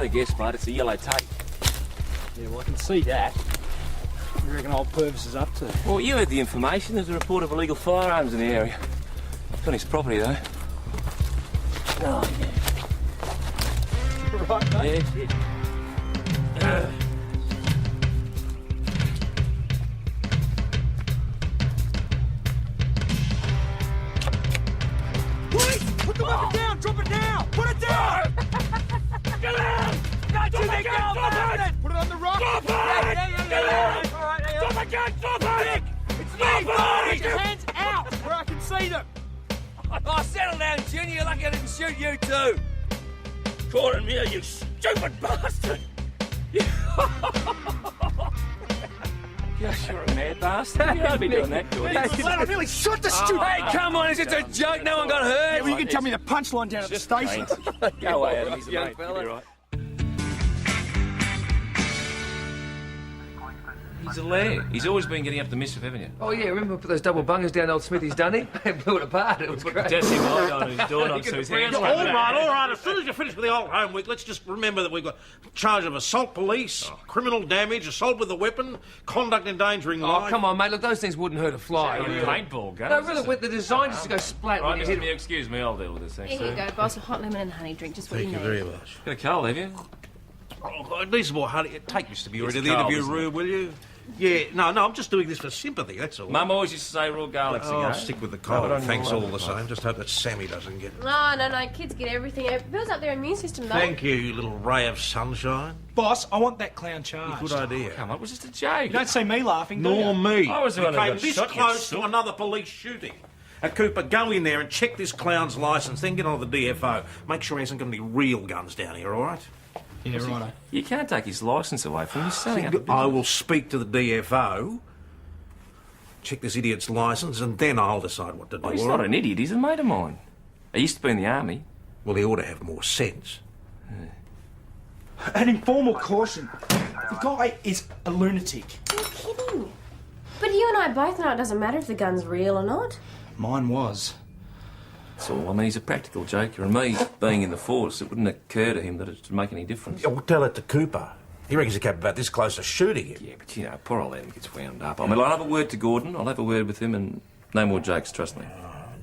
guess, mate. It's a yellow tape. Yeah, well, I can see that. What do you reckon old Purvis is up to? Well, you heard the information. There's a report of illegal firearms in the area. It's on his property, though. Oh, yeah. Right, mate. Yeah. Put the weapon down! Drop it now! Put it down! Get out! Put it on the rock! Drop it! Yeah. All right, Drop it, Jack! Drop it! It's Drop me! it! Get your hands out where I can see them! Oh, settle down, Junior. You're lucky I didn't shoot you too. Calling me, you stupid bastard! Yes, you're a mad bastard. You ought be doing that, Geordie. I really shot the stupid... Hey, come on, it's just a joke. No one got hurt. Yeah, well, you can tell me the punchline down at the station. Go away, Adam. He's a young fella. Right. He's a lair. He's always been getting up to mischief, haven't you? Oh, yeah, remember we put those double bungers down old Smithy's dunny? They blew it apart. It was great. Jesse light on his doorknob so his hands All right. As soon as you finish with the old homework, let's just remember that we've got charge of assault police, criminal damage, assault with a weapon, conduct endangering life. Oh, come on, mate. Look, those things wouldn't hurt a fly. Paintball gun. No, really, they're designed just to go splat when Right, you hit it. excuse me, I'll deal with this thing. Here you go, boss. A hot lemon and honey drink, just what Thank you you need. very much. Got a cold, have you? Oh, these more honey. Take Mr. Bury to the cold, interview isn't room, will you? Yeah, no, I'm just doing this for sympathy, that's all. Mum always used to say raw garlic Oh, cigar. I'll stick with the cold. Thanks all the same. Just hope that Sammy doesn't get it. No, kids get everything. It builds up their immune system, though. Thank you, you little ray of sunshine. Boss, I want that clown charged. Good idea. Come on, it was just a joke. You don't see me laughing, do Nor you? me. I was the we one who came got this shot, you close to soot. another police shooting. Cooper, go in there and check this clown's licence, then get on to the DFO. Make sure he hasn't got any real guns down here, all right? Yeah, righto. You can't take his licence away from him. He's selling out the business. I will speak to the DFO, check this idiot's licence, and then I'll decide what to do. Well, he's all not right? an idiot. He's a mate of mine. He used to be in the army. Well, he ought to have more sense. An informal caution. The guy is a lunatic. You're kidding. But you and I both know it doesn't matter if the gun's real or not. Mine was. That's all. I mean, he's a practical joker, and me being in the force, it wouldn't occur to him that it would make any difference. Yeah, well, tell it to Cooper. He reckons he came about this close to shooting you. Yeah, but, you know, poor old Adam gets wound up. I mean, I'll have a word to Gordon. I'll have a word with him, and no more jokes, trust me.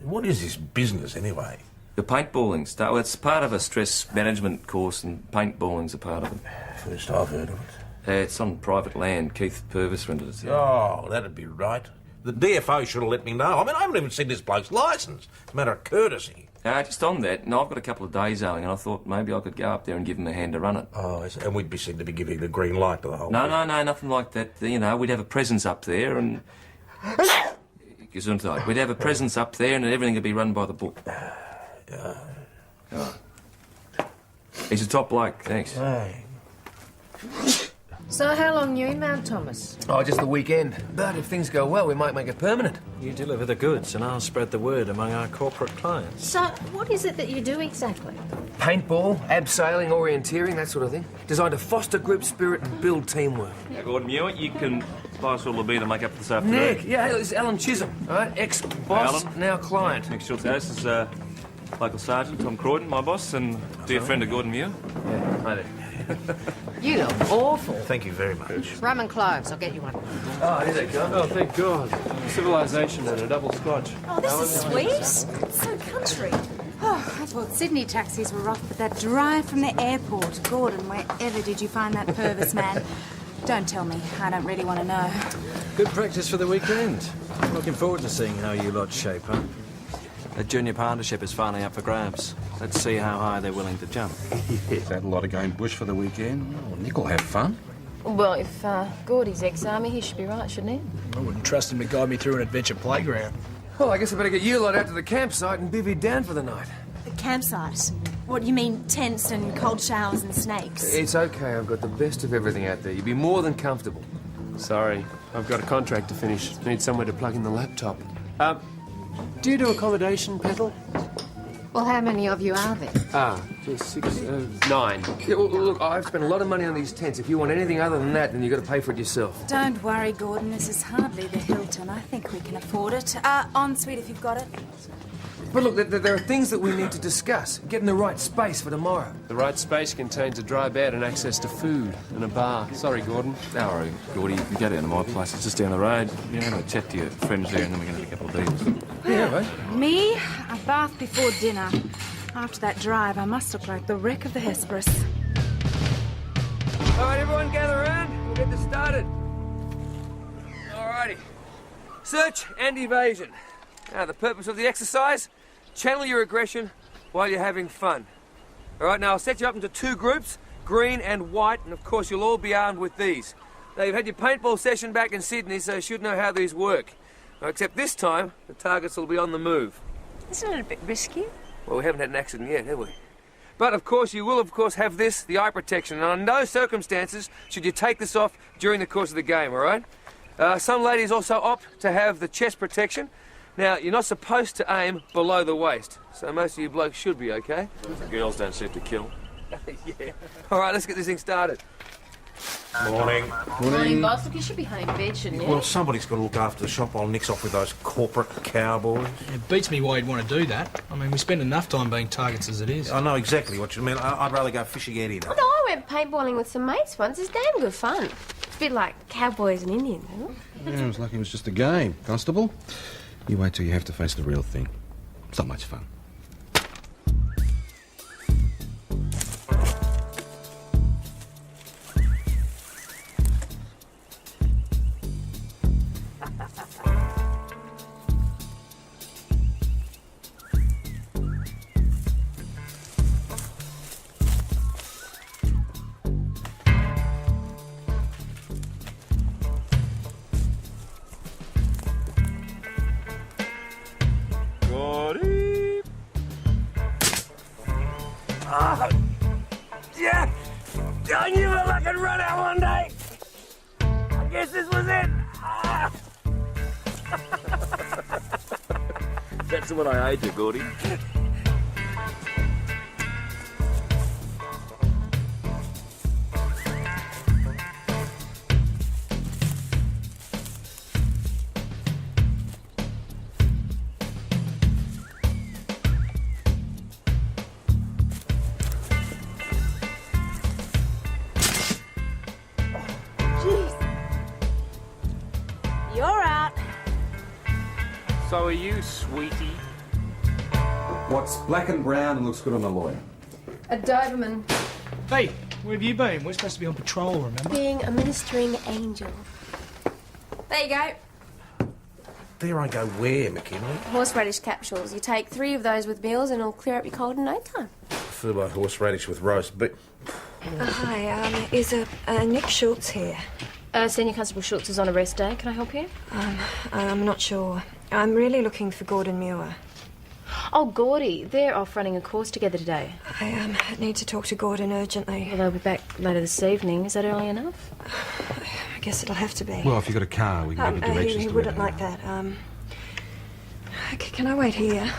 What is this business, anyway? The paintballing stuff, well, it's part of a stress management course, and paintballing's a part of it. First I've heard of it. It's on private land. Keith Purvis rented it. Oh, that'd be right. The DFO should have let me know. I mean, I haven't even seen this bloke's licence. It's a matter of courtesy. Just on that, and I've got a couple of days owing, and I thought maybe I could go up there and give him a hand to run it. Oh, and we'd be seen to be giving the green light to the whole No, thing. no, nothing like that. You know, we'd have a presence up there, and... Gesundheit. We'd have a presence up there, and everything would be run by the book. Oh. He's a top bloke, thanks. Hey. So how long you in Mount Thomas? Oh, just the weekend. But if things go well, we might make it permanent. You deliver the goods and I'll spread the word among our corporate clients. So what is it that you do exactly? Paintball, abseiling, orienteering, that sort of thing. Designed to foster group spirit and build teamwork. Now, Gordon Mewett, you can buy us all the beer to make up for this afternoon. Nick, yeah, this is Alan Chisholm, all right? Ex-boss, Alan. now client. Nick Schultz, this is local sergeant Tom Croydon, my boss, and dear friend of Gordon Mewett. Yeah, hi there. You look awful. Thank you very much. Rum and cloves, I'll get you one. Oh, here they come. Oh, thank God. Civilization and a double scotch. Oh, this is sweet. It's so country. Oh, I thought Sydney taxis were off, but that drive from the airport. Gordon, wherever did you find that Purvis man? Don't tell me. I don't really want to know. Good practice for the weekend. Looking forward to seeing how you lot shape up. The junior partnership is finally up for grabs. Let's see how high they're willing to jump. Had a lot of going bush for the weekend. Oh, Nick will have fun. Well, if Gordy's ex-army, he should be right, shouldn't he? I wouldn't trust him to guide me through an adventure playground. Well, I guess I better get you lot out to the campsite and bivvy down for the night. The campsite? What, you mean tents and cold showers and snakes? It's okay, I've got the best of everything out there. You'll be more than comfortable. Sorry, I've got a contract to finish. Need somewhere to plug in the laptop. Do you do accommodation, Petal? Well, how many of you are there? Just 6, 9. Yeah, well, look, I've spent a lot of money on these tents. If you want anything other than that, then you've got to pay for it yourself. Don't worry, Gordon. This is hardly the Hilton. I think we can afford it. Ensuite, if you've got it. But look, there are things that we need to discuss. Get in the right space for tomorrow. The right space contains a dry bed and access to food and a bar. Sorry, Gordon. Don't worry, Gordy. You can go down to my place. It's just down the road. You know, have a chat to your friends there, and then we're going to have a couple of deals. Yeah, right? Me? A bath before dinner. After that drive, I must look like the wreck of the Hesperus. All right, everyone gather around. We'll get this started. All righty. Search and evasion. Now, the purpose of the exercise, channel your aggression while you're having fun. All right, now I'll set you up into 2 groups, green and white, and of course you'll all be armed with these. Now, you've had your paintball session back in Sydney, so you should know how these work. Now, except this time, the targets will be on the move. Isn't it a bit risky? Well, we haven't had an accident yet, have we? But, of course, you will, have this, the eye protection, and under no circumstances should you take this off during the course of the game, all right? Some ladies also opt to have the chest protection. Now, you're not supposed to aim below the waist, so most of you blokes should be okay. Girls don't seem to kill. Yeah. All right, let's get this thing started. Morning. Morning, boss. Look, you should be home in bed, shouldn't you? Well, somebody's got to look after the shop while Nick's off with those corporate cowboys. It beats me why you'd want to do that. I mean, we spend enough time being targets as it is. I know exactly what you mean. I'd rather go fishing anyway. Oh, no, I went paintballing with some mates once. It's damn good fun. It's a bit like cowboys and Indians, isn't it? Yeah, it was like it was just a game, Constable. You wait till you have to face the real thing. It's not much fun. Yeah! I knew I could run out one day! I guess this was it! Ah. That's what I ate you, Gordy. You're out. So are you, sweetie? What's black and brown and looks good on a lawyer? A Doberman. Hey, where have you been? We're supposed to be on patrol, remember? Being a ministering angel. There you go. There I go where, McKinley? Horseradish capsules. You take 3 of those with meals and it'll clear up your cold in no time. Feel like horseradish with roast, but Hi, is Nick Schultz here? Senior Constable Schultz is on a rest day. Can I help you? I'm not sure. I'm really looking for Gordon Muir. Oh, Gordy. They're off running a course together today. I need to talk to Gordon urgently. Well, they'll be back later this evening. Is that early enough? I guess it'll have to be. Well, if you've got a car, we can give you directions He to wouldn't where like they are. that. Can I wait here?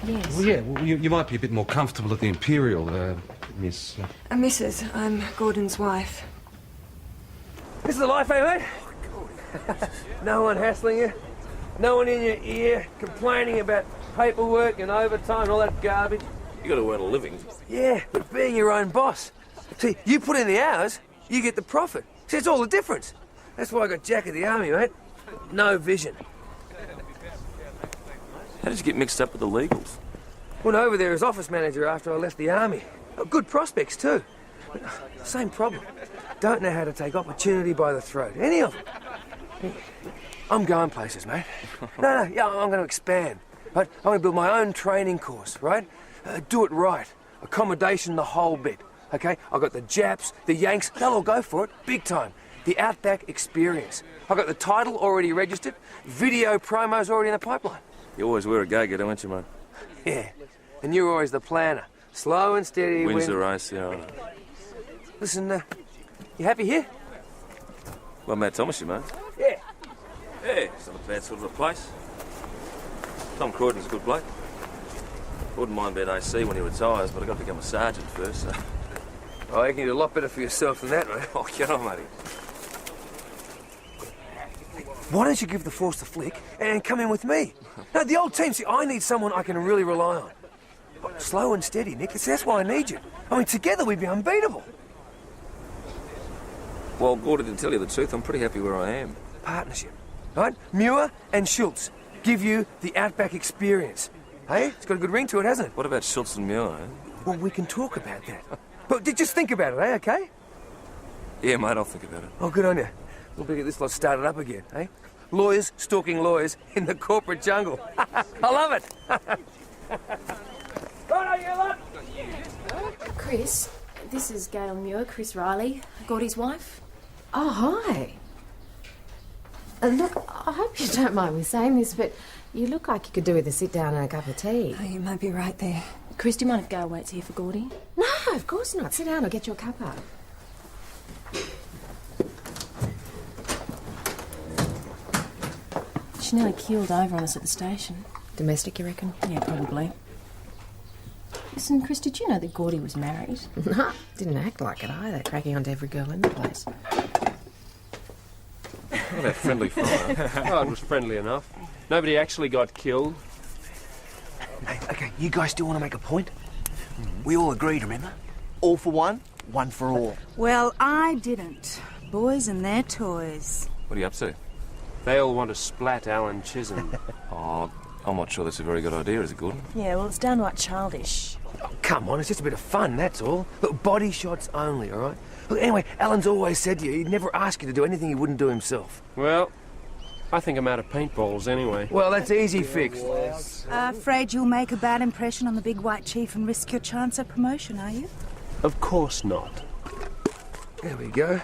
Yes. Well, yeah, well, you might be a bit more comfortable at the Imperial, Miss... Mrs. I'm Gordon's wife. This is the life, eh, mate? No one hassling you. No one in your ear complaining about paperwork and overtime and all that garbage. You gotta earn a living. Yeah, but being your own boss. See, you put in the hours, you get the profit. See, it's all the difference. That's why I got Jack at the army, mate. No vision. How did you get mixed up with the legals? Went over there as office manager after I left the army. Good prospects, too. But same problem. Don't know how to take opportunity by the throat. Any of them. I'm going places, mate. No, yeah, I'm going to expand. Right? I'm going to build my own training course, right? Do it right. Accommodation, the whole bit. Okay? I've got the Japs, the Yanks, they'll all go for it, big time. The Outback Experience. I've got the title already registered, video promos already in the pipeline. You always were a go-getter, weren't you, mate? Yeah, and you're always the planner. Slow and steady. Wins the race, yeah, I know. Listen, you happy here? Well, Matt Thomas, you, mate. Yeah. Yeah, it's not a bad sort of a place. Tom Croydon's a good bloke. Wouldn't mind being AC when he retires, but I've got to become a sergeant first, so... I reckon you do a lot better for yourself than that, mate. Oh, get on, matey. Why don't you give the force the flick and come in with me? No, the old team. See, I need someone I can really rely on. Slow and steady, Nick. That's why I need you. I mean, together we'd be unbeatable. Well, Gordy, to tell you the truth, I'm pretty happy where I am. Partnership, right? Muir and Schultz give you the outback experience. Hey, it's got a good ring to it, hasn't it? What about Schultz and Muir, eh? Well, we can talk about that. But just think about it, eh, okay? Yeah, mate, I'll think about it. Oh, good on you. We'll get this lot started up again, eh? Lawyers stalking lawyers in the corporate jungle. I love it. Right, you lot. Chris, this is Gail Muir, Chris Riley, Gordy's wife. Oh, hi. Look, I hope you don't mind me saying this, but you look like you could do with a sit down and a cup of tea. Oh, you might be right there. Chris, do you mind if Gail waits here for Gordy? No, of course not. Sit down, I'll get your cup up. She nearly keeled over on us at the station. Domestic, you reckon? Yeah, probably. Listen, Chris, did you know that Gordy was married? No, didn't act like it either, cracking onto every girl in the place. What about friendly fire? Oh, it was friendly enough. Nobody actually got killed. Hey, okay, you guys still want to make a point? We all agreed, remember? All for one, one for all. Well, I didn't. Boys and their toys. What are you up to? They all want to splat Alan Chisholm. Oh, I'm not sure that's a very good idea, is it, Gordon? Yeah, well, it's downright childish. Oh, come on, it's just a bit of fun, that's all. Look, body shots only, all right? Look, anyway, Alan's always said to you, he'd never ask you to do anything he wouldn't do himself. Well, I think I'm out of paintballs anyway. Well, that's easy fixed. Afraid you'll make a bad impression on the big white chief and risk your chance at promotion, are you? Of course not. There we go.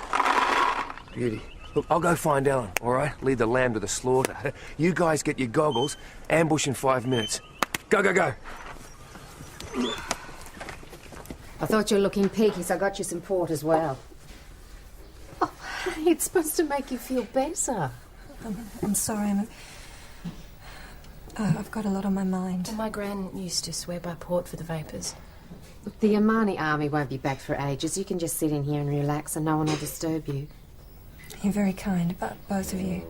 Beauty. Look, I'll go find Alan, all right? Lead the lamb to the slaughter. You guys get your goggles. Ambush in 5 minutes. Go, go, go. I thought you were looking peaky, so I got you some port as well. Oh, hey, it's supposed to make you feel better. I'm sorry, I've got a lot on my mind. Well, my gran used to swear by port for the vapours. The Omani army won't be back for ages. You can just sit in here and relax and no one will disturb you. You're very kind, both of you.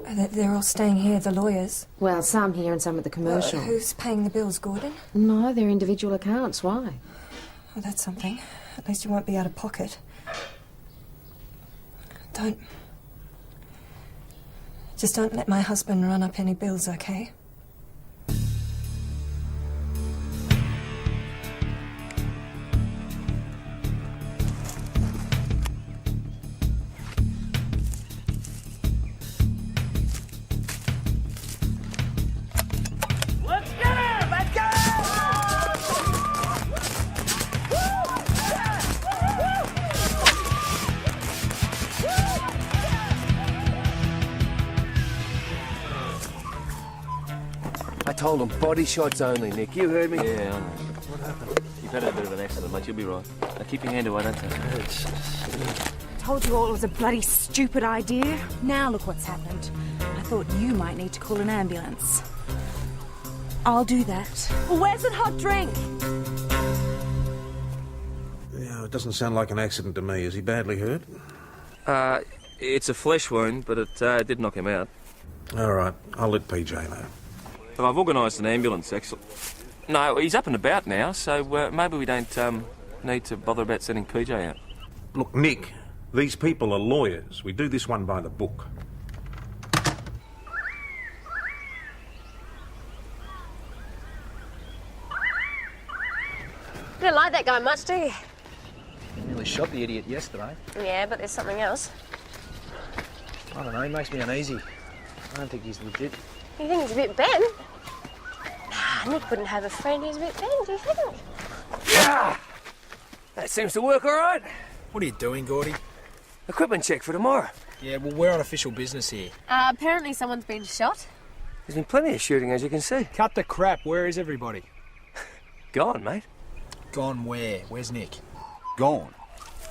They're all staying here, the lawyers. Well, some here and some at the commercial. Who's paying the bills, Gordon? No, they're individual accounts. Why? Oh, that's something. At least you won't be out of pocket. Just don't let my husband run up any bills, okay? I told him body shots only, Nick. You heard me? Yeah, I know. What happened? You've had a bit of an accident, mate. You'll be right. Now keep your hand away, don't you? Told you all it was a bloody stupid idea. Now look what's happened. I thought you might need to call an ambulance. I'll do that. Well, where's that hot drink? Yeah, it doesn't sound like an accident to me. Is he badly hurt? It's a flesh wound, but it did knock him out. All right, I'll let PJ know. But I've organised an ambulance, actually. No, he's up and about now, so maybe we don't need to bother about sending PJ out. Look, Nick, these people are lawyers. We do this one by the book. You don't like that guy much, do you? You nearly shot the idiot yesterday. Yeah, but there's something else. I don't know, he makes me uneasy. I don't think he's legit. You think he's a bit bent? Nah, Nick wouldn't have a friend who's a bit bent, do you think? Yeah! That seems to work all right. What are you doing, Gordy? Equipment check for tomorrow. Yeah, well, we're on official business here. Apparently someone's been shot. There's been plenty of shooting, as you can see. Cut the crap. Where is everybody? Gone, mate. Gone where? Where's Nick? Gone.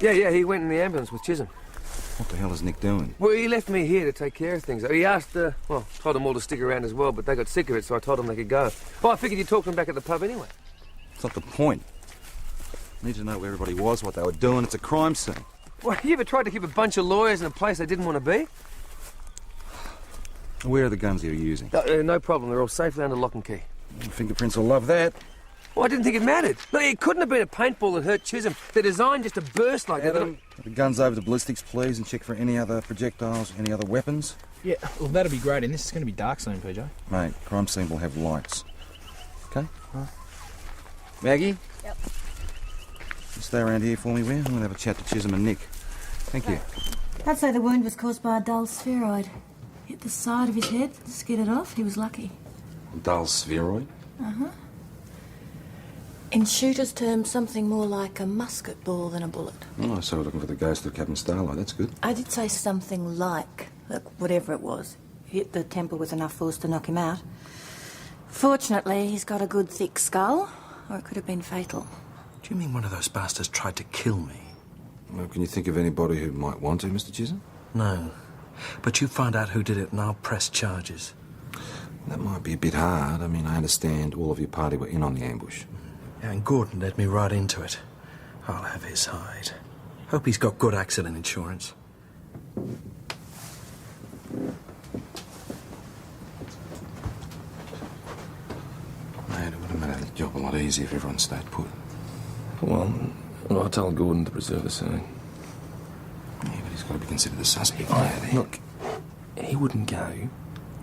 Yeah, he went in the ambulance with Chisholm. What the hell is Nick doing? Well, he left me here to take care of things. He asked, told them all to stick around as well, but they got sick of it, so I told them they could go. Well, I figured you'd talk to them back at the pub anyway. It's not the point. I need to know where everybody was, what they were doing. It's a crime scene. Well, you ever tried to keep a bunch of lawyers in a place they didn't want to be? Where are the guns you were using? No problem. They're all safely under lock and key. Fingerprints will love that. Well, I didn't think it mattered. Look, it couldn't have been a paintball that hurt Chisholm. They're designed just to burst like that. Adam, the guns over to ballistics, please, and check for any other projectiles, any other weapons. Yeah, well, that'll be great, and this is going to be dark soon, PJ. Mate, crime scene will have lights. Okay? Right. Maggie? Yep. You stay around here for me, Will? I'm going to have a chat to Chisholm and Nick. Thank you. I'd say the wound was caused by a dull spheroid. Hit the side of his head, skidded off. He was lucky. Dull spheroid? Uh-huh. In shooter's terms, something more like a musket ball than a bullet. Oh, so we're looking for the ghost of Captain Starlight. That's good. I did say something like whatever it was. Hit the temple with enough force to knock him out. Fortunately, he's got a good thick skull, or it could have been fatal. Do you mean one of those bastards tried to kill me? Well, can you think of anybody who might want to, Mr. Chisholm? No. But you find out who did it and I'll press charges. That might be a bit hard. I mean, I understand all of your party were in on the ambush. Yeah, and Gordon led me right into it. I'll have his hide. Hope he's got good accident insurance. Mate, it would have made the job a lot easier if everyone stayed put. Well, I'll tell Gordon to preserve the scene. Yeah, but he's got to be considered a suspect. Look, he wouldn't go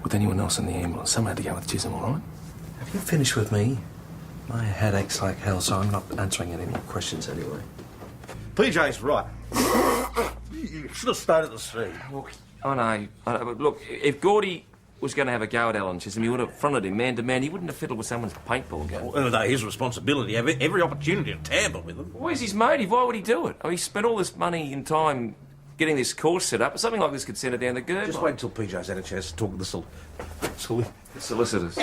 with anyone else in the ambulance. Someone had to go with Chisholm, all right? Have you finished with me? My head aches like hell, so I'm not answering any more questions anyway. PJ's right. You should have stayed at the scene. Look, I know, but look, if Gordy was going to have a go at Alan Chisholm, he would have fronted him man to man. He wouldn't have fiddled with someone's paintball gun. Well, though his responsibility, have every opportunity to tamper with them. Where's his motive? Why would he do it? I mean, he spent all this money and time getting this course set up. Something like this could send it down the gurgler. Just wait until PJ's had a chance to talk to the solicitors.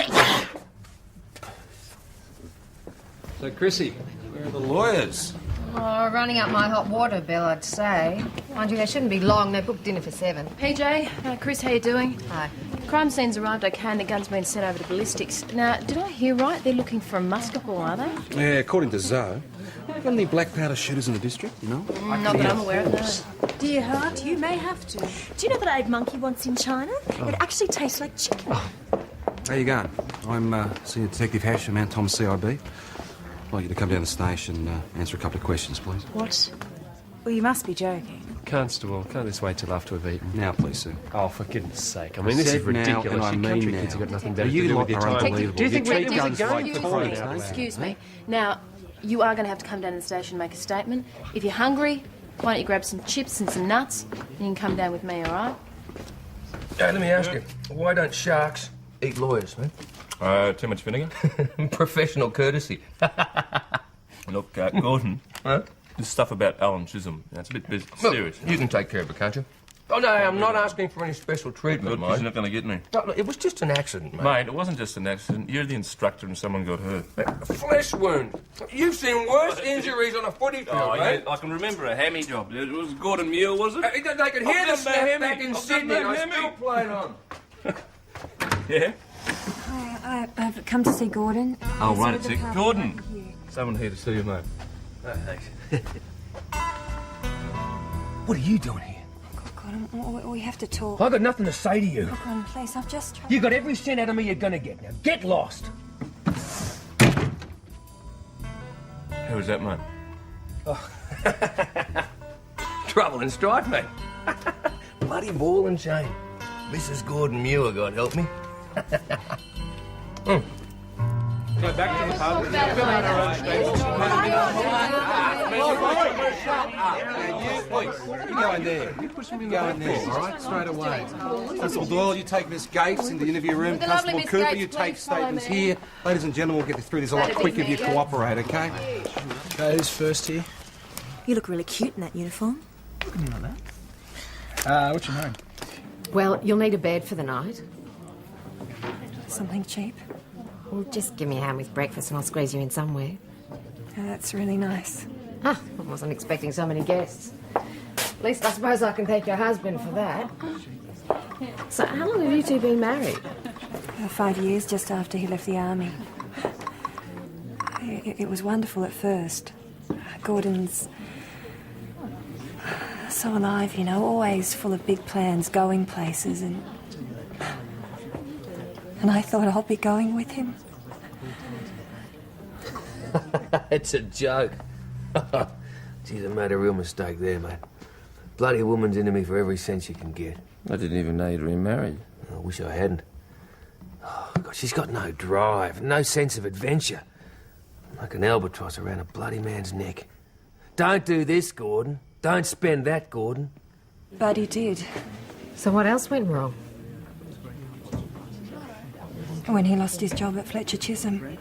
So, Chrissy, where are the lawyers? Oh, running up my hot water bill, I'd say. Mind you, they shouldn't be long. They booked dinner for 7. PJ, Chris, how you doing? Hi. Crime scene's arrived okay and the gun's been sent over to ballistics. Now, did I hear right? They're looking for a musket ball, are they? Yeah, according to Zoe. Got any black powder shooters in the district, you know? Not that I'm aware of, no. Dear heart, you may have to. Do you know that I ate monkey once in China? It actually tastes like chicken. How you going? I'm Senior Detective Hash from Mount Tom CIB. I'd like you to come down the station and answer a couple of questions, please. What? Well, you must be joking. Constable, can't this wait till after we've eaten? Now, please, sir. Oh, for goodness sake. I mean, this is ridiculous. Now, and I Your mean country now. kids have got nothing better to You do lot with your are time. unbelievable. Do you think You we're treat guns like toys, don't you? Excuse me. Now, you are going to have to come down to the station and make a statement. If you're hungry, why don't you grab some chips and some nuts, and you can come down with me, all right? Hey, let me ask you, why don't sharks eat lawyers, man? Too much vinegar? Professional courtesy. Look, Gordon, this stuff about Alan Chisholm, it's a bit serious. You can take care of it, can't you? Oh, no, I'm not asking for any special treatment, Good, 'cause mate. you're not going to get me. No, look, it was just an accident, mate. Mate, it wasn't just an accident. You're the instructor and someone got hurt. A flesh wound. You've seen worse injuries on a footy field, mate. I can remember a hammy job. It was Gordon Muir, was it? They could hear the snap back in Sydney. I still played on. Yeah? I've come to see Gordon. Oh, He's right, with it's the it. car Gordon. behind you. Someone here to see you, mate. Oh, thanks. What are you doing here? Gordon, we have to talk. I've got nothing to say to you. Gordon, please, I've just tried. You got every cent out of me you're gonna get. Now, get lost. Who was that, mate? Trouble and strife, mate. Bloody ball and chain. Mrs. Gordon Muir, God help me. Go back to the pub. You go in there. You go in there, all right? Straight away. Constable Doyle, you take Miss Gates in the interview room. Would the lovely Constable Miss Cooper, Gates you take please follow statements me? here. Ladies and gentlemen, we'll get through this a lot That'd be quicker if you me, cooperate, okay? Okay, who's first here? You look really cute in that uniform. Looking like that. What's your name? Well, you'll need a bed for the night. Something cheap. Well, just give me a hand with breakfast and I'll squeeze you in somewhere. Oh, that's really nice. Ah, I wasn't expecting so many guests. At least I suppose I can thank your husband for that. So, how long have you two been married? 5 years just after he left the army. It was wonderful at first. Gordon's so alive, you know, always full of big plans, going places, and And I thought I'll be going with him. It's a joke. Geez, I made a real mistake there, mate. Bloody woman's into me for every cent she can get. I didn't even know you'd remarried. I wish I hadn't. Oh, God, she's got no drive, no sense of adventure. Like an albatross around a bloody man's neck. Don't do this, Gordon. Don't spend that, Gordon. But he did. So what else went wrong? When he lost his job at Fletcher Chisholm.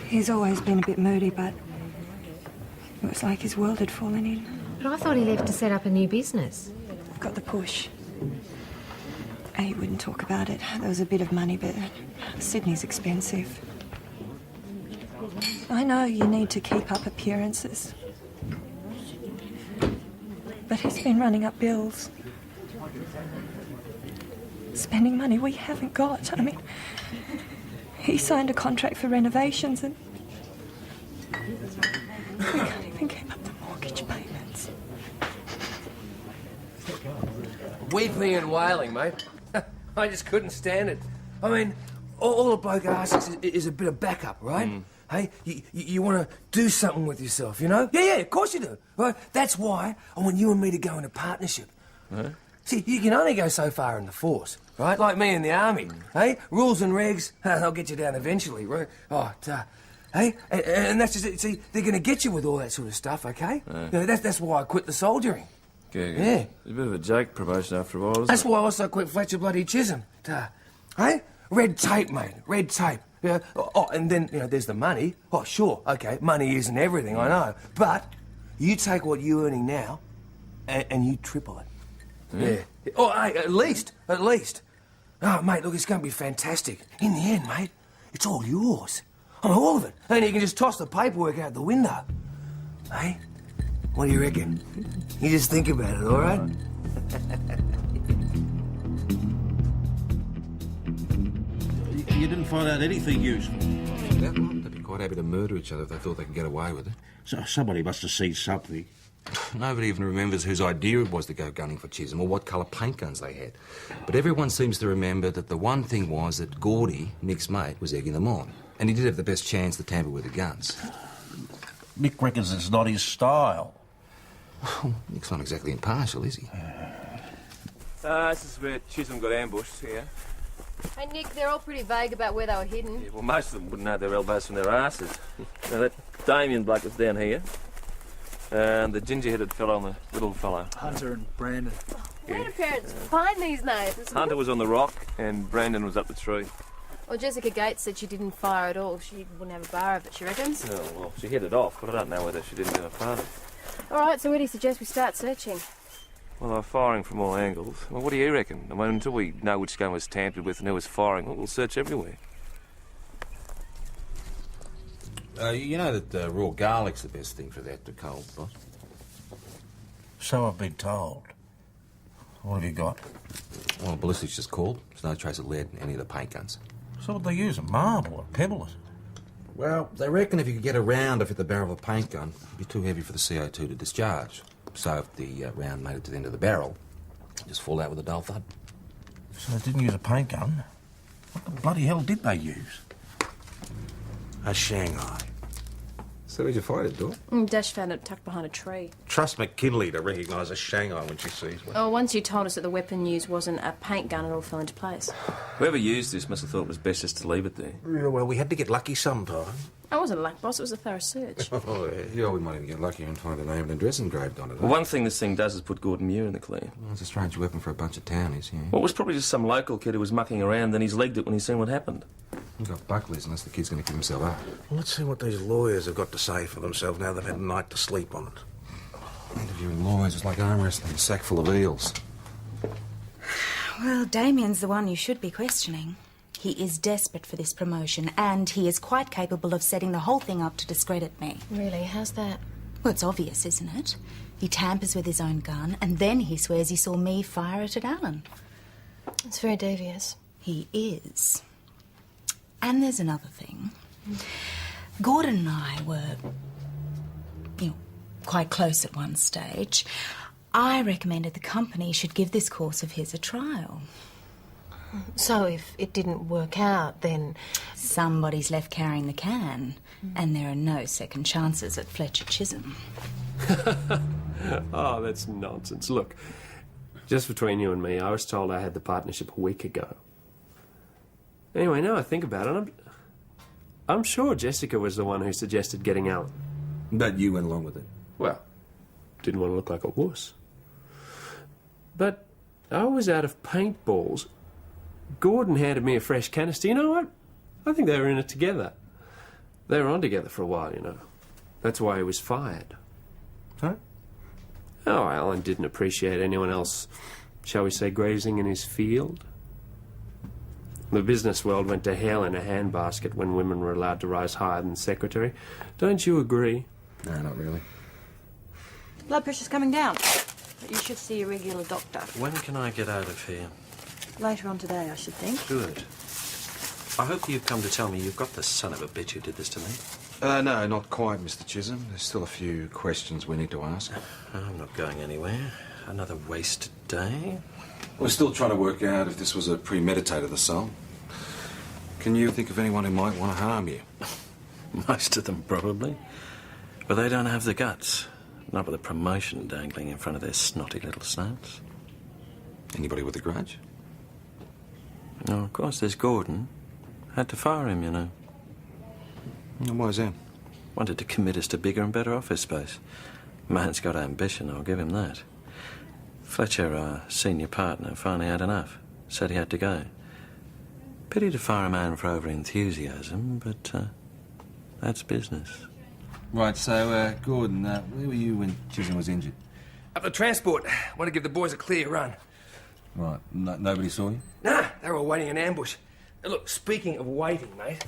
He's always been a bit moody, but it was like his world had fallen in. But I thought he left to set up a new business. Got the push. He wouldn't talk about it. There was a bit of money, but Sydney's expensive. I know you need to keep up appearances. But he's been running up bills. Spending money we haven't got. I mean, he signed a contract for renovations and we can't even keep up the mortgage payments. Weeping and wailing, mate. I just couldn't stand it. I mean, all a bloke asks is a bit of backup, right? Hey, you want to do something with yourself, you know? Yeah, of course you do. Right? That's why I want you and me to go into partnership. Huh? See, you can only go so far in the force, right? Like me in the army, hey? Rules and regs, they'll get you down eventually, right? Hey? And that's just it. See, they're going to get you with all that sort of stuff, okay? You know, that's why I quit the soldiering. Yeah. Yeah. It's a bit of a joke promotion after a while, isn't That's it? why I also quit Fletcher bloody Chisholm. Hey? Red tape, mate. Red tape. Yeah. Oh, and then, you know, there's the money. Oh, sure, okay, money isn't everything, I know. But you take what you're earning now and you triple it. Yeah. Oh, hey, at least. Oh, mate, look, it's going to be fantastic. In the end, mate, it's all yours. I mean, all of it. And you can just toss the paperwork out the window. Hey? What do you reckon? You just think about it, all right? You didn't find out anything useful? That lot, they'd be quite happy to murder each other if they thought they could get away with it. So somebody must have seen something. Nobody even remembers whose idea it was to go gunning for Chisholm or what colour paint guns they had. But everyone seems to remember that the one thing was that Gordy, Mick's mate, was egging them on. And he did have the best chance to tamper with the guns. Mick reckons it's not his style. Well, Mick's not exactly impartial, is he? This is where Chisholm got ambushed, here. Hey, Nick, they're all pretty vague about where they were hidden. Yeah, well, most of them wouldn't know their elbows from their asses. Now, that Damien bloke was down here. And the ginger-headed fellow and the little fellow. Hunter and Brandon. Where do parents find these names? Hunter was on the rock and Brandon was up the tree. Well, Jessica Gates said she didn't fire at all. She wouldn't have a bar of it, she reckons. Oh, well, she headed off, but I don't know whether she didn't have a party. All right, so where do you suggest we start searching? Well, they're firing from all angles. Well, what do you reckon? I mean, until we know which gun was tampered with and who was firing, we'll search everywhere. You know that raw garlic's the best thing for that to cold, boss? So I've been told. What have you got? Well, ballistics just called. There's no trace of lead in any of the paint guns. So what they use, a marble or a pebble? Well, they reckon if you could get a round to fit the barrel of a paint gun, it'd be too heavy for the CO2 to discharge. So if the round made it to the end of the barrel, it'd just fall out with a dull thud. So they didn't use a paint gun? What the bloody hell did they use? A Shanghai. So where'd you find it, Dor? Dash found it tucked behind a tree. Trust McKinley to recognise a Shanghai when she sees one. Oh, once you told us that the weapon used wasn't a paint gun, it all fell into place. Whoever used this must have thought it was best just to leave it there. Yeah, well, we had to get lucky sometime. I wasn't luck, boss. It was a thorough search. Oh, yeah, we might even get lucky and find a name and address engraved on it. Well, one thing this thing does is put Gordon Muir in the clear. Well, it's a strange weapon for a bunch of townies, yeah. Well, it was probably just some local kid who was mucking around, then he's legged it when he seen what happened. You've got Buckley's unless the kid's going to give himself up. Well, let's see what these lawyers have got to say for themselves now they've had a night to sleep on it. Interviewing lawyers is like arm wrestling a sack full of eels. Well, Damien's the one you should be questioning. He is desperate for this promotion, and he is quite capable of setting the whole thing up to discredit me. Really? How's that? Well, it's obvious, isn't it? He tampers with his own gun, and then he swears he saw me fire it at Alan. It's very devious. He is. And there's another thing. Gordon and I were, quite close at one stage. I recommended the company should give this course of his a trial. So if it didn't work out, then... Somebody's left carrying the can, and there are no second chances at Fletcher Chisholm. Oh, that's nonsense. Look, just between you and me, I was told I had the partnership a week ago. Anyway, now I think about it, I'm sure Jessica was the one who suggested getting Alan. But you went along with it. Well, didn't want to look like a wuss. But I was out of paintballs. Gordon handed me a fresh canister. You know what? I think they were in it together. They were on together for a while, you know. That's why he was fired. Huh? Oh, Alan didn't appreciate anyone else, shall we say, grazing in his field. The business world went to hell in a handbasket when women were allowed to rise higher than secretary. Don't you agree? No, not really. Blood pressure's coming down. But you should see a regular doctor. When can I get out of here? Later on today, I should think. Good. I hope you've come to tell me you've got the son of a bitch who did this to me. No, not quite, Mr. Chisholm. There's still a few questions we need to ask. I'm not going anywhere. Another wasted day. We're still trying to work out if this was a premeditated assault. Can you think of anyone who might want to harm you? Most of them, probably. But they don't have the guts. Not with a promotion dangling in front of their snotty little snouts. Anybody with a grudge? No, of course, there's Gordon. Had to fire him, you know. And why is that? Wanted to commit us to bigger and better office space. Man's got ambition, I'll give him that. Fletcher, our senior partner, finally had enough. Said he had to go. Pity to fire a man for over-enthusiasm, but that's business. Right, so, Gordon, where were you when Chisholm was injured? Up the transport. Want to give the boys a clear run. Right, nobody saw you? Nah, they were all waiting in ambush. Look, speaking of waiting, mate,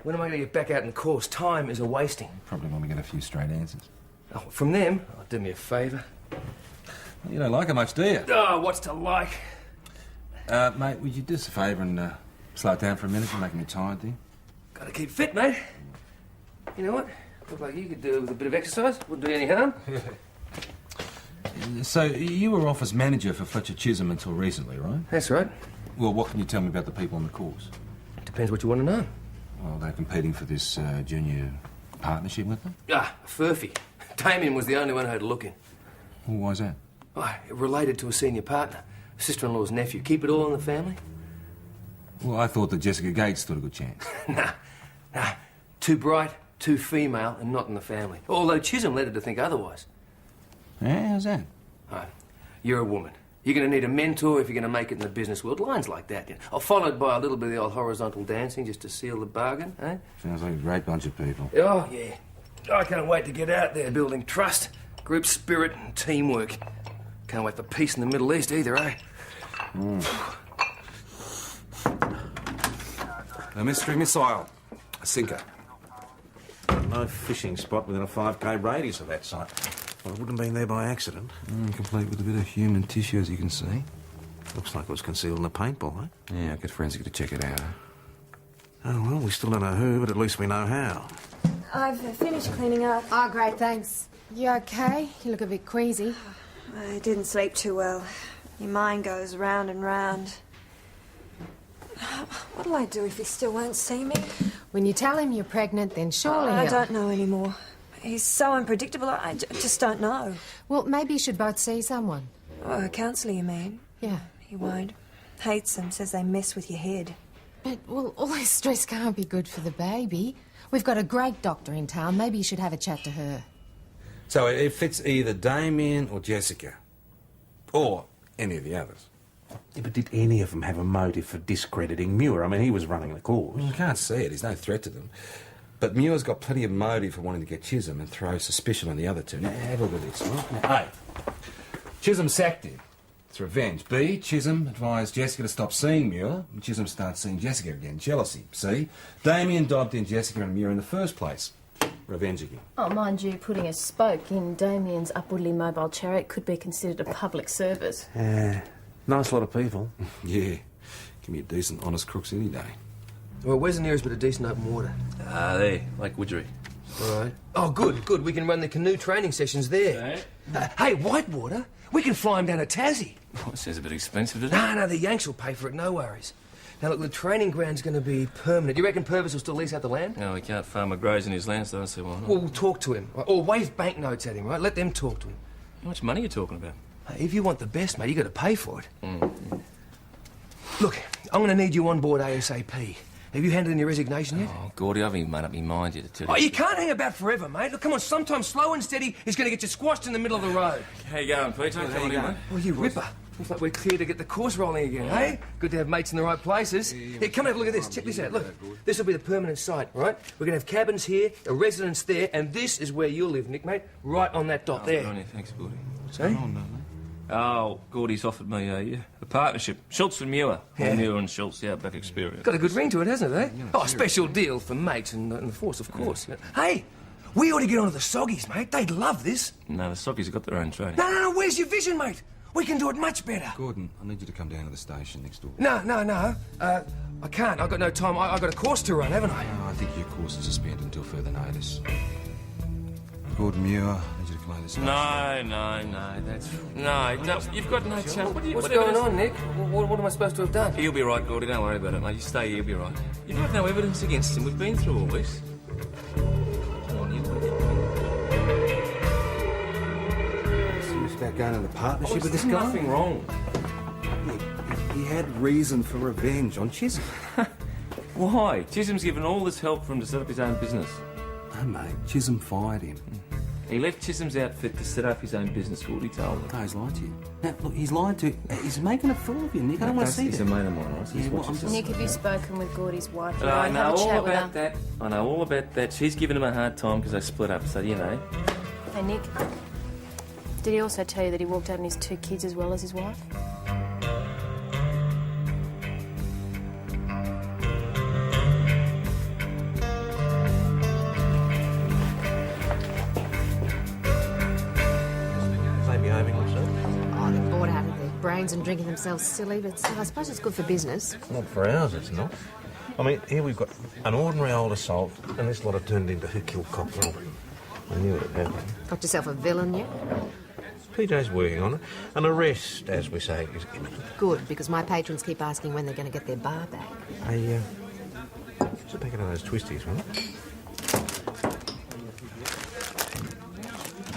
when am I going to get back out in course? Time is a-wasting. Probably when we get a few straight answers. Oh, from them? Oh, do me a favour. You don't like her much, do you? Oh, what's to like? Mate, would you do us a favour and slow it down for a minute? You're making me tired, there. Gotta keep fit, mate. You know what? Look like you could do with a bit of exercise. Wouldn't do you any harm. So, you were office manager for Fletcher Chisholm until recently, right? That's right. Well, what can you tell me about the people on the course? Depends what you want to know. Well, they're competing for this junior partnership with them? Ah, Furphy. Damien was the only one who had a look in. Well, why's that? Oh, it related to a senior partner. Sister-in-law's nephew. Keep it all in the family? Well, I thought that Jessica Gates stood a good chance. Nah. Too bright, too female, and not in the family. Although Chisholm led her to think otherwise. Yeah, how's that? You're a woman. You're going to need a mentor if you're going to make it in the business world. Lines like that, you know. Followed by a little bit of the old horizontal dancing just to seal the bargain, eh? Sounds like a great bunch of people. Oh, yeah. I can't wait to get out there building trust, group spirit and teamwork. Can't wait for peace in the Middle East either, eh? A mystery missile. A sinker. No fishing spot within a 5K radius of that site. Well, it wouldn't have been there by accident. Complete with a bit of human tissue, as you can see. Looks like it was concealed in the paintball, eh? Yeah, I'll get forensic to check it out. Oh, well, we still don't know who, but at least we know how. I've finished cleaning up. Oh, great, thanks. You okay? You look a bit queasy. I didn't sleep too well. Your mind goes round and round. What'll I do if he still won't see me? When you tell him you're pregnant, then surely I he'll... don't know anymore. He's so unpredictable, I just don't know. Well, maybe you should both see someone. Oh, a counsellor, you mean? Yeah. He won't. Hates them, says they mess with your head. But, well, all this stress can't be good for the baby. We've got a great doctor in town. Maybe you should have a chat to her. So it fits either Damien or Jessica. Or any of the others. Yeah, but did any of them have a motive for discrediting Muir? I mean, he was running the course. You can't see it. He's no threat to them. But Muir's got plenty of motive for wanting to get Chisholm and throw suspicion on the other two. Now, have a look at this. Right? A. Chisholm sacked him. It's revenge. B. Chisholm advised Jessica to stop seeing Muir, and Chisholm starts seeing Jessica again. Jealousy. C. Damien dobbed in Jessica and Muir in the first place. Revenge again. Oh, mind you, putting a spoke in Damien's upwardly mobile chariot could be considered a public service. Nice lot of people. Yeah. Give me a decent, honest crooks any day. Well, where's the nearest bit of decent open water? There, Lake Widgery. Right. Oh, good. We can run the canoe training sessions there. Hey, Whitewater, we can fly him down to Tassie. Oh, it sounds a bit expensive, doesn't it? No, the Yanks will pay for it, no worries. Now, look, the training ground's going to be permanent. You reckon Purvis will still lease out the land? No, he can't farm a grows in his land, so I don't see why not. Well, we'll talk to him. Right? Or wave banknotes at him, right? Let them talk to him. How much money are you talking about? Hey, if you want the best, mate, you got to pay for it. Look, I'm going to need you on board ASAP. Have you handed in your resignation yet? Oh, Gordy, I haven't even made up my mind yet to tell you. Oh, you can't hang about forever, mate. Look, come on, sometimes slow and steady is going to get you squashed in the middle of the road. How you going, Peter? Come on in, mate. Oh, you ripper. Looks like we're clear to get the course rolling again, eh? Good to have mates in the right places. Here, come and have a look at this. Check this out. Look, this will be the permanent site, right? We're going to have cabins here, a residence there, and this is where you'll live, Nick, mate. Right on that dot there. Thanks, Gordy. What's going on, mate? Oh, Gordy's offered me a partnership. Schultz and Muir. Yeah. Muir and Schultz, yeah, back experience. Got a good ring to it, hasn't it, eh? Oh, special deal for mates and the force, of course. Hey, we ought to get onto the Soggies, mate. They'd love this. No, the Sockies have got their own training. No, where's your vision, mate? We can do it much better. Gordon, I need you to come down to the station next door. No. I can't. I've got no time. I've got a course to run, haven't I? No, I think your course is suspended until further notice. Gordon Muir, I need you to come over to the station. No, that's... No, you've got no chance. What's going on, Nick? What am I supposed to have done? He'll be right, Gordy. Don't worry about it, mate. You stay here, he'll be right. You've got no evidence against him. We've been through all this. Come on, you... Serious about going into partnership with this guy? Nothing wrong. He had reason for revenge on Chisholm. Why? Chisholm's given all this help for him to set up his own business. No, mate. Chisholm fired him. He left Chisholm's outfit to set up his own business, what he told me. No, he's lied to you. Now, look, he's lied to you. He's making a fool of you, Nick. I don't want to see that. He's a mate of mine, right? Yeah, Nick, have you spoken with Gordy's wife? I know have a all chat with about her. that. I know all about that. She's given him a hard time because they split up, so, you know. Hey, Nick, did he also tell you that he walked out on his 2 kids as well as his wife? Oh, they're bored out of their brains and drinking themselves silly, but still, I suppose it's good for business. Not for ours, it's not. I mean, here we've got an ordinary old assault, and this lot have turned into Who Killed Cockrell. I knew it happened. Got yourself a villain yet? PJ's working on it. An arrest, as we say, is imminent. Good, because my patrons keep asking when they're going to get their bar back. Just a packet of those twisties, will you?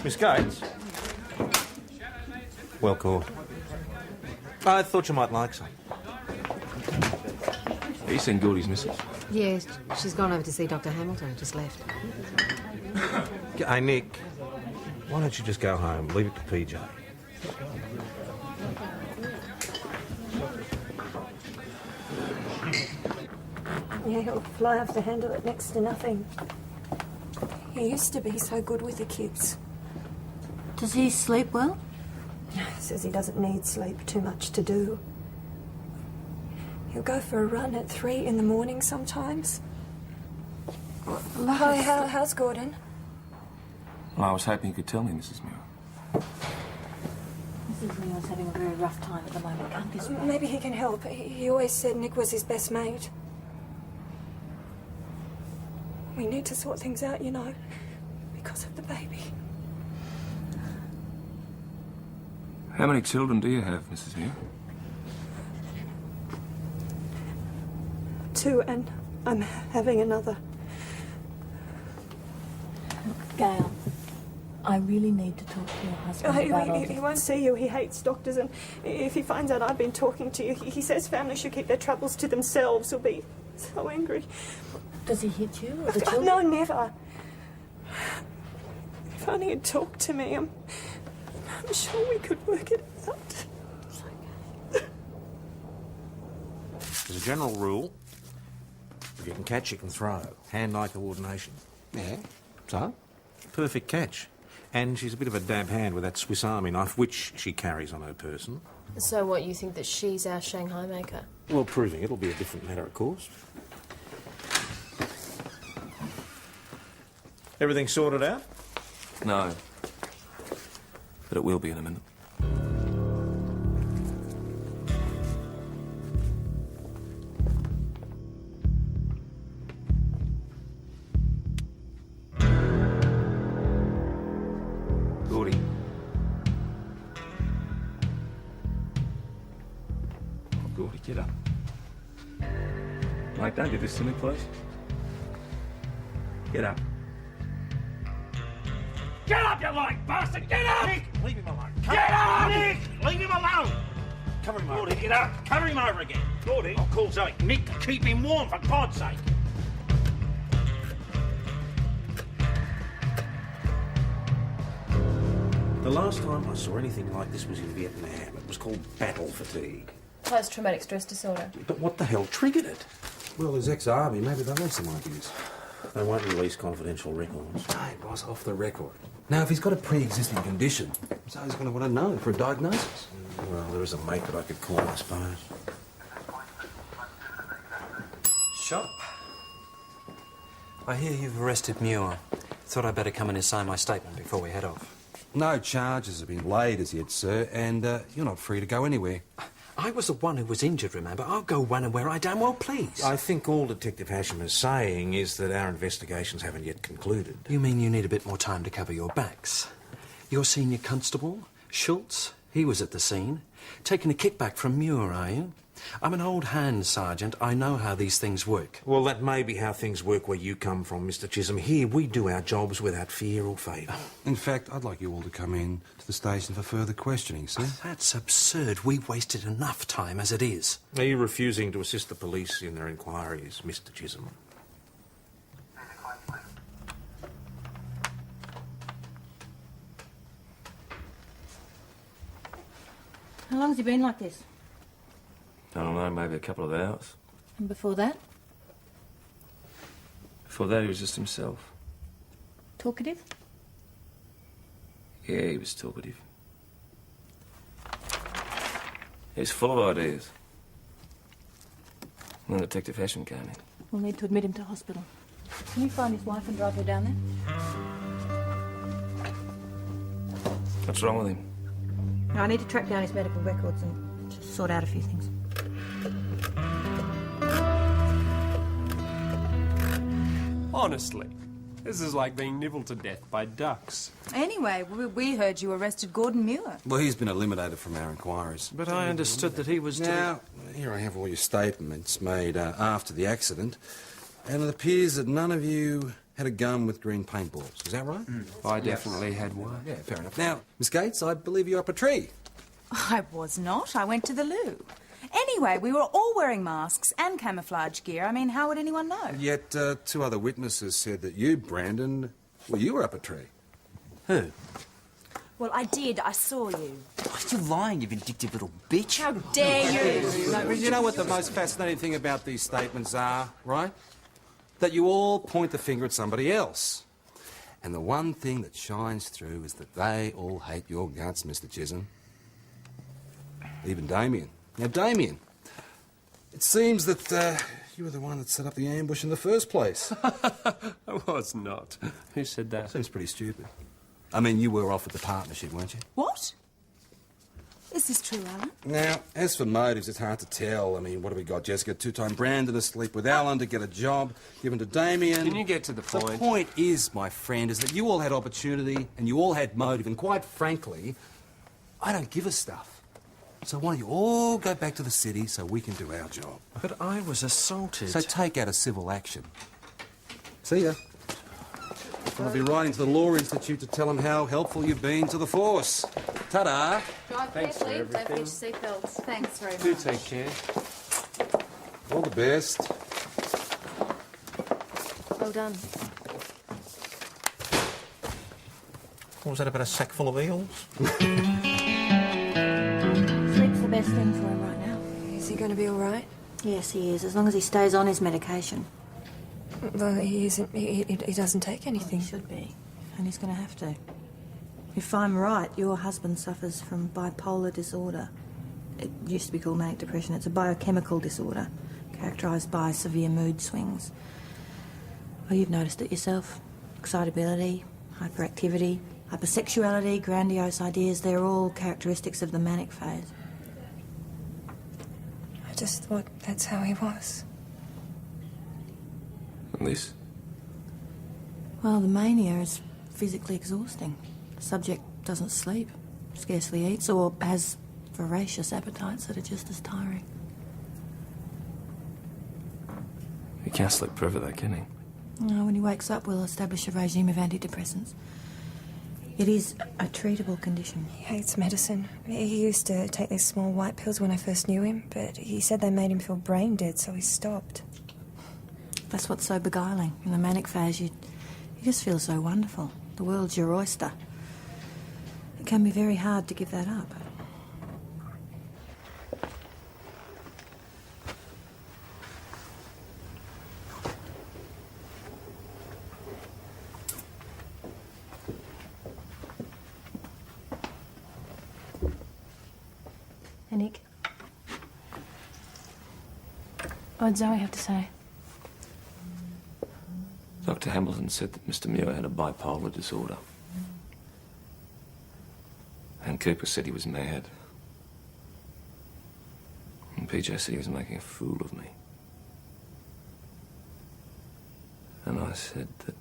Miss Gates? Well called. I thought you might like some. Have you seen Gordy's missus? Yes, she's gone over to see Dr. Hamilton, just left. Hey, Nick, why don't you just go home, leave it to PJ? Yeah, he'll fly off the handle at next to nothing. He used to be so good with the kids. Does he sleep well? Says he doesn't need sleep, too much to do. He'll go for a run at 3 in the morning sometimes. Hi, how's Gordon? Well, I was hoping you could tell me, Mrs. Muir. Mrs. Muir's having a very rough time at the moment. Can't this wait? Maybe he can help. He always said Nick was his best mate. We need to sort things out, you know, because of the baby. How many children do you have, Mrs. Muir? 2, and I'm having another. Gail, I really need to talk to your husband about all He won't see you. He hates doctors, and if he finds out I've been talking to you, he says families should keep their troubles to themselves. He'll be so angry. Does he hit you or the children? No, never. If only he'd talked to me, I'm sure we could work it out. As a general rule, if you can catch, you can throw. Hand-eye coordination. Yeah, so? Perfect catch. And she's a bit of a dab hand with that Swiss Army knife, which she carries on her person. So what, you think that she's our Shanghai maker? Well, proving it'll be a different matter, of course. Everything sorted out? No. But it will be in a minute. Gordy. Oh, Gordy, get up. Mate, don't do this to me, please. Get up. Get up, you lying bastard! Get up! Nick, leave him alone. Get up! Nick, leave him alone. Cover him over. Get up. Cover him over again. Gordy. I'll call Zoe. Nick, keep him warm, for God's sake. The last time I saw anything like this was in Vietnam. It was called battle fatigue. Post-traumatic stress disorder. But what the hell triggered it? Well, as ex-army, maybe they'll have some ideas. They won't release confidential records. Hey, boss, off the record. Now, if he's got a pre-existing condition, so he's going to want to know for a diagnosis. Well, there is a mate that I could call, I suppose. Shop. I hear you've arrested Muir. Thought I'd better come in and sign my statement before we head off. No charges have been laid as yet, sir, and you're not free to go anywhere. I was the one who was injured, remember? I'll go when and where I damn well please. I think all Detective Hasham is saying is that our investigations haven't yet concluded. You mean you need a bit more time to cover your backs? Your senior constable, Schultz, he was at the scene. Taking a kickback from Muir, are you? I'm an old hand, Sergeant. I know how these things work. Well, that may be how things work where you come from, Mr. Chisholm. Here, we do our jobs without fear or favour. In fact, I'd like you all to come in to the station for further questioning, sir. That's absurd. We've wasted enough time as it is. Are you refusing to assist the police in their inquiries, Mr. Chisholm? How long's he been like this? I don't know, maybe a couple of hours. And before that? Before that, he was just himself. Talkative? Yeah, he was talkative. He was full of ideas. And then Detective Hasham came in. We'll need to admit him to hospital. Can you find his wife and drive her down there? What's wrong with him? No, I need to track down his medical records and just sort out a few things. Honestly, this is like being nibbled to death by ducks. Anyway, we heard you arrested Gordon Muir. Well, he's been eliminated from our inquiries. But I understood that he was... Now, here I have all your statements made after the accident, and it appears that none of you had a gun with green paintballs. Is that right? I definitely had one. Yeah, fair enough. Now, Miss Gates, I believe you're up a tree. I was not. I went to the loo. Anyway, we were all wearing masks and camouflage gear. I mean, how would anyone know? Yet, two other witnesses said that you, Brandon, well, you were up a tree. Who? Well, I did. I saw you. You're lying, you vindictive little bitch. How dare you? No, you know what the most fascinating thing about these statements are, right? That you all point the finger at somebody else. And the one thing that shines through is that they all hate your guts, Mr. Chisholm. Even Damien. Now, Damien, it seems that you were the one that set up the ambush in the first place. I was not. Who said that? Seems pretty stupid. I mean, you were offered the partnership, weren't you? What? Is this true, Alan? Now, as for motives, it's hard to tell. I mean, what have we got, Jessica? Two-time Brandon to sleep with Alan, to get a job given to Damien. Can you get to the point? The point is, my friend, is that you all had opportunity and you all had motive, and quite frankly, I don't give a stuff. So why don't you all go back to the city so we can do our job? But I was assaulted. So take out a civil action. See ya. I'll be writing to the Law Institute to tell them how helpful you've been to the force. Ta-da. Drive Thanks for carefully. Don't everything. forget your seatbelts. Thanks very much. Do take care. All the best. Well done. What was that about, a sack full of eels? Sleep's the best thing for him right now. Is he going to be all right? Yes, he is, as long as he stays on his medication. Well, he isn't. He doesn't take anything. He should be, and he's going to have to. If I'm right, your husband suffers from bipolar disorder. It used to be called manic depression. It's a biochemical disorder characterised by severe mood swings. Well, you've noticed it yourself. Excitability, hyperactivity, hypersexuality, grandiose ideas, they're all characteristics of the manic phase. I just thought that's how he was. And this? Well, the mania is physically exhausting. The subject doesn't sleep, scarcely eats, or has voracious appetites that are just as tiring. He can't sleep forever, though, can he? No, when he wakes up, we'll establish a regime of antidepressants. It is a treatable condition. He hates medicine. He used to take these small white pills when I first knew him, but he said they made him feel brain dead, so he stopped. That's what's so beguiling. In the manic phase, you just feel so wonderful. The world's your oyster. It can be very hard to give that up. Nick. What'd Zoe have to say? Dr. Hamilton said that Mr. Muir had a bipolar disorder. And Cooper said he was mad. And PJ said he was making a fool of me. And I said that...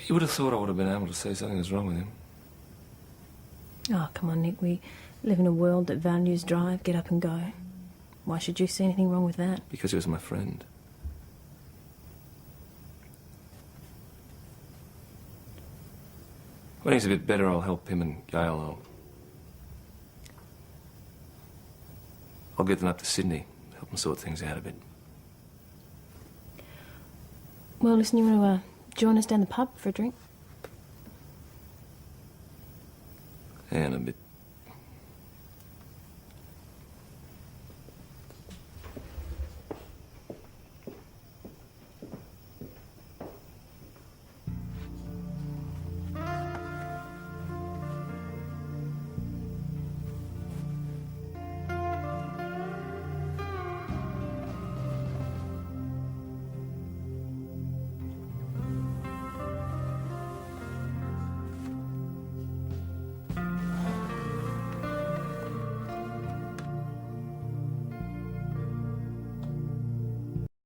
You would have thought I would have been able to say something was wrong with him. Oh, come on, Nick. We live in a world that values drive, get up and go. Why should you see anything wrong with that? Because he was my friend. When he's a bit better, I'll help him and Gail. I'll get them up to Sydney, help them sort things out a bit. Well, listen, you want to join us down the pub for a drink?